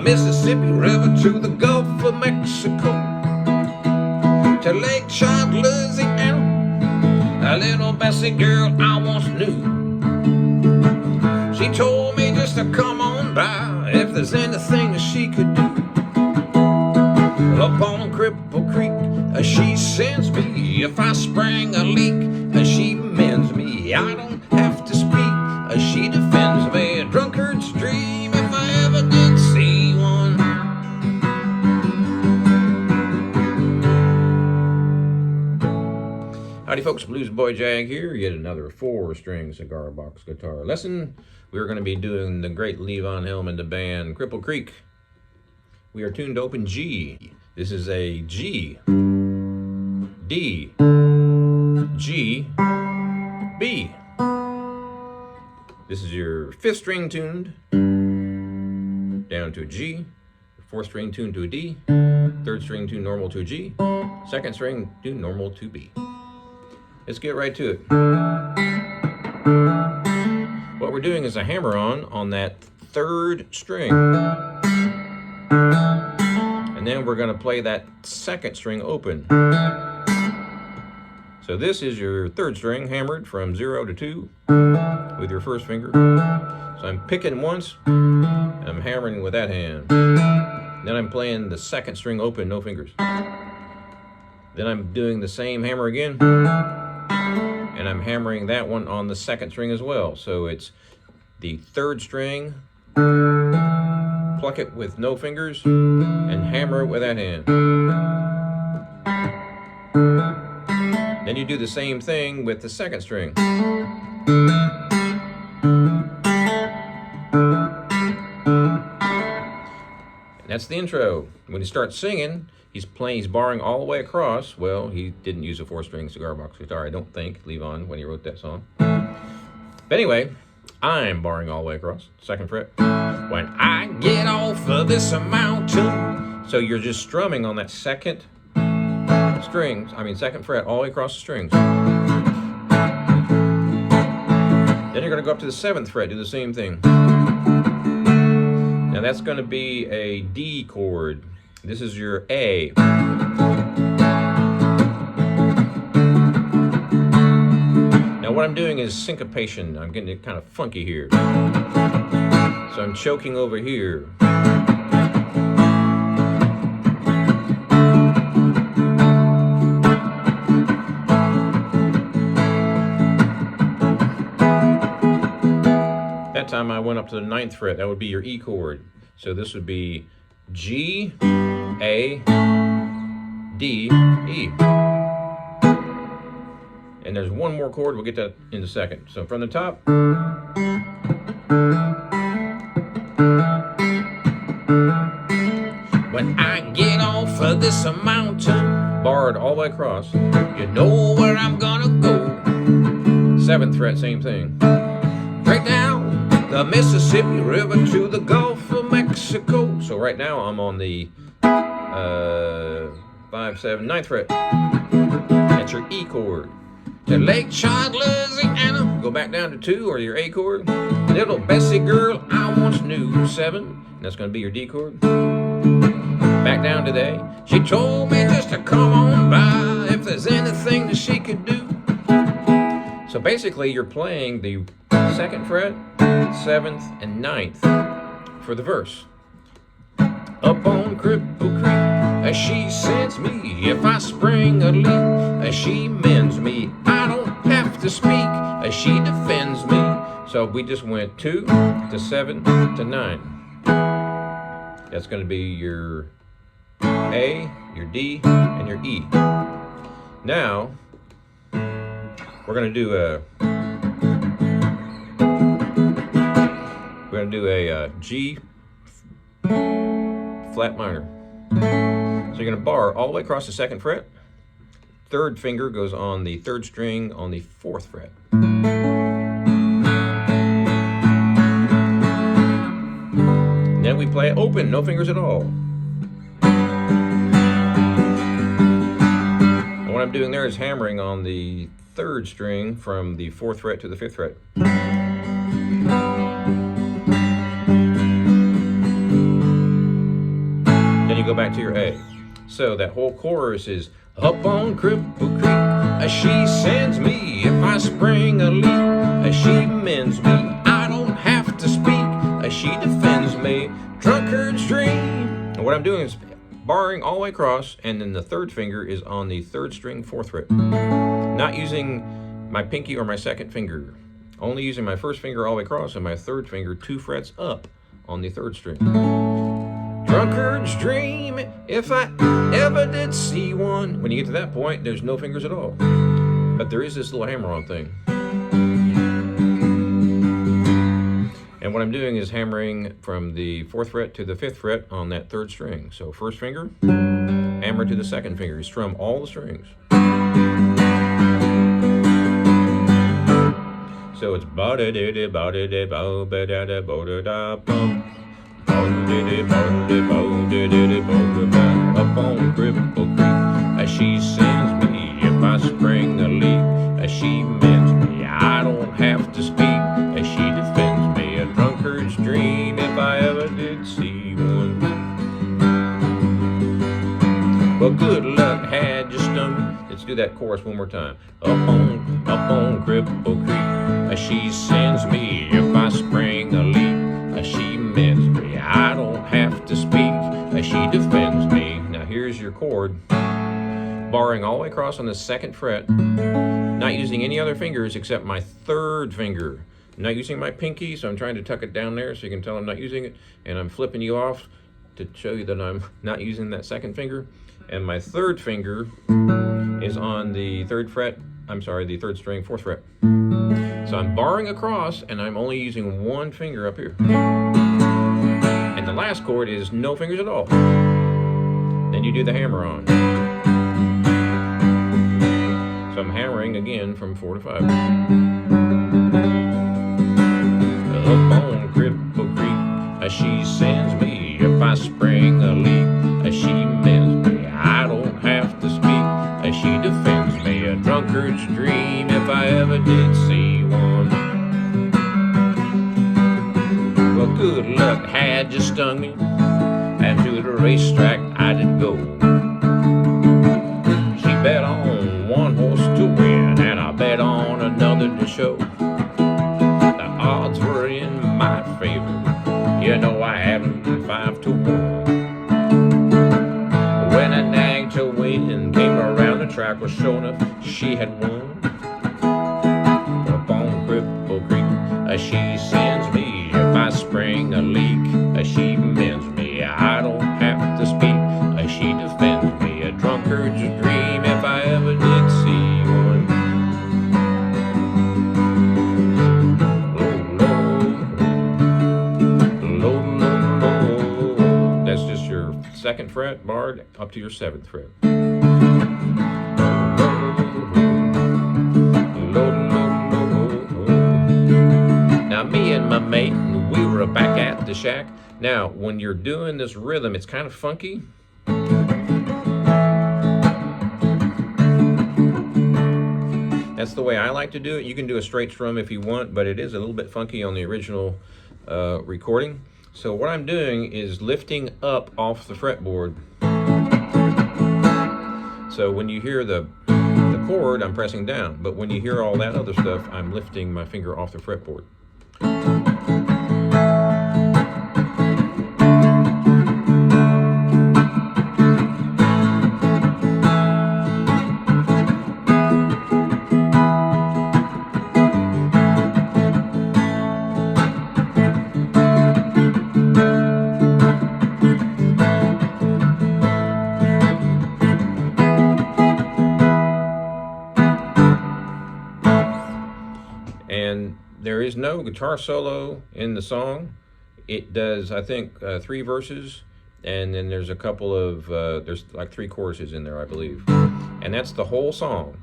Mississippi River to the Gulf of Mexico, to Lake Charles, Louisiana. A little Bessie girl I once knew, she told me just to come on by if there's anything that she could do. Up on Cripple Creek, she sends me. If I sprang a leak, she mends me. I don't have to speak, she defends me. A drunkard's dream if I ever did see one. Howdy folks, Bluesboyjag here. Yet another 4-string cigar box guitar lesson. We're going to be doing the great Levon Helm and the Band Cripple Creek. We are tuned to open G. This is a G, D, G, B. This is your 5th string tuned down to a G, 4th string tuned to a D, 3rd string tuned normal to a G, 2nd string tuned normal to B. Let's get right to it. What we're doing is a hammer-on that 3rd string. And then we're going to play that 2nd string open. So this is your 3rd string hammered from 0 to 2 with your 1st finger. So I'm picking once, and I'm hammering with that hand. Then I'm playing the 2nd string open, no fingers. Then I'm doing the same hammer again, and I'm hammering that one on the 2nd string as well. So it's the 3rd string, pluck it with no fingers, and hammer it with that hand. Then you do the same thing with the 2nd string. And that's the intro. When he starts singing, he's barring all the way across. Well, he didn't use a 4-string cigar box guitar, I don't think, Levon, when he wrote that song. But anyway, I'm barring all the way across, 2nd fret. When I get off of this mountain. So you're just strumming on that 2nd string, 2nd fret, all the way across the strings. Then you're going to go up to the 7th fret, do the same thing. Now that's going to be a D chord. This is your A. Now what I'm doing is syncopation. I'm getting it kind of funky here. So I'm choking over here. That time I went up to the 9th fret. That would be your E chord. So this would be G, A, D, E. And there's one more chord. We'll get that in a second. So from the top. When I get off of this mountain, barred all the way across, you know where I'm gonna go. 7th fret, same thing. Straight down the Mississippi River to the Gulf of Mexico. So right now I'm on the 5, 7, 9th fret. That's your E chord. To Lake Charles, Louisiana. Go back down to 2 or your A chord. Little Bessie girl I once knew, 7. And that's going to be your D chord. Back down to the A. She told me just to come on by if there's anything that she could do. So basically you're playing the 2nd fret, 7th, and 9th for the verse. Up on Cripple Creek, she sends me. If I spring a leak, she mends me. I don't have to speak, she defends me. So we just went 2 to 7 to 9. That's going to be your A, your D, and your E. Now we're going to do a G flat minor. So you're going to bar all the way across the 2nd fret. 3rd finger goes on the 3rd string on the 4th fret. Then we play it open, no fingers at all. And what I'm doing there is hammering on the 3rd string from the 4th fret to the 5th fret. go back to your A. So that whole chorus is up on Cripple Creek, she sends me if I spring a leak, she mends me, I don't have to speak, she defends me, drunkard's dream. And what I'm doing is barring all the way across, and then the third finger is on the third string, fourth fret. Not using my pinky or my second finger, only using my first finger all the way across and my third finger 2 frets up on the third string. Drunkard's dream, if I ever did see one. When you get to that point, there's no fingers at all. But there is this little hammer-on thing. And what I'm doing is hammering from the 4th fret to the 5th fret on that third string. So first finger, hammer to the second finger. You strum all the strings. So it's ba-da-da-da-ba-da-da-ba-da-da-ba-da-da-bum. Up on Cripple Creek, she sends me if I spring a leak, she mends me, I don't have to speak, she defends me, a drunkard's dream if I ever did see one. Well, good luck had you stung me. Let's do that chorus one more time. Up on Cripple Creek, she sends me if I spring a leak, she mends me, I don't have to speak, she defends me. Now here's your chord, barring all the way across on the 2nd fret, not using any other fingers except my 3rd finger. I'm not using my pinky, so I'm trying to tuck it down there so you can tell I'm not using it, and I'm flipping you off to show you that I'm not using that 2nd finger. And my 3rd finger is on the 3rd fret, the 3rd string, 4th fret. So I'm barring across, and I'm only using 1 finger up here. And the last chord is no fingers at all. Then you do the hammer on. So I'm hammering again from 4 to 5. Up on Cripple Creek, she sends me if I spring a leak, she mends me, I don't have to speak, she defends me, a drunkard's dream if I ever did see one. Well, good luck had you stung me, and to the racetrack I did go. She bet on 1 horse to win, and I bet on another to show. The odds were in my favor, you know I had them 5 to 1. When a nag to win came around the track, was sure enough she had won. Up on Cripple Creek, she sends me if I spring a leak, she mends me, I don't have to speak, she defends me, a drunkard's dream if I ever did see one. That's just your 2nd fret barred up to your 7th fret. Now me and my mate, we were back at the shack. Now when you're doing this rhythm, it's kind of funky. That's the way I like to do it. You can do a straight strum if you want, but it is a little bit funky on the original recording. So what I'm doing is lifting up off the fretboard. So when you hear the chord, I'm pressing down, but when you hear all that other stuff, I'm lifting my finger off the fretboard. And there is no guitar solo in the song. It does, I think, 3 verses, and then there's a couple of, there's like 3 choruses in there, I believe. And that's the whole song.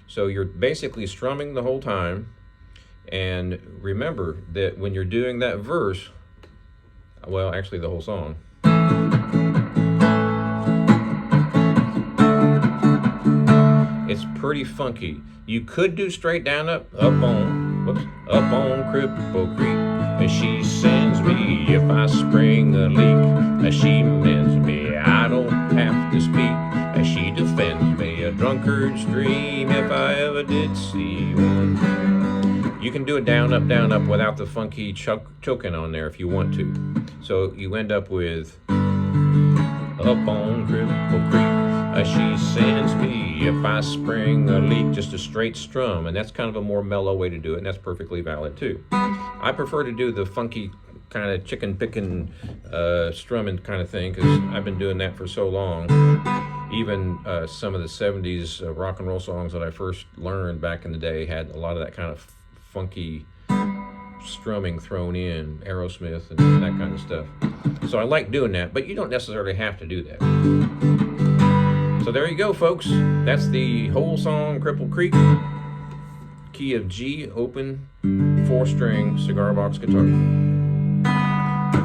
So you're basically strumming the whole time. And remember that when you're doing that verse, well, actually the whole song, it's pretty funky. You could do straight down up on Cripple Creek, she sends me if I spring a leak, she mends me, I don't do a down, up without the funky choking on there if you want to. So you end up with up on Cripple Creek, she sends me if I spring a leak, just a straight strum, and that's kind of a more mellow way to do it, and that's perfectly valid too. I prefer to do the funky kind of chicken picking strumming kind of thing because I've been doing that for so long. Even some of the 70s rock and roll songs that I first learned back in the day had a lot of that kind of funky strumming thrown in, Aerosmith and that kind of stuff. So I like doing that, but you don't necessarily have to do that. So there you go, folks. That's the whole song, Cripple Creek, key of G, open, 4-string cigar box guitar.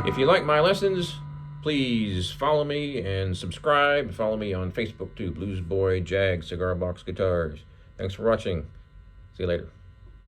If you like my lessons, please follow me and subscribe. Follow me on Facebook too, Bluesboy Jag Cigar Box Guitars. Thanks for watching. See you later.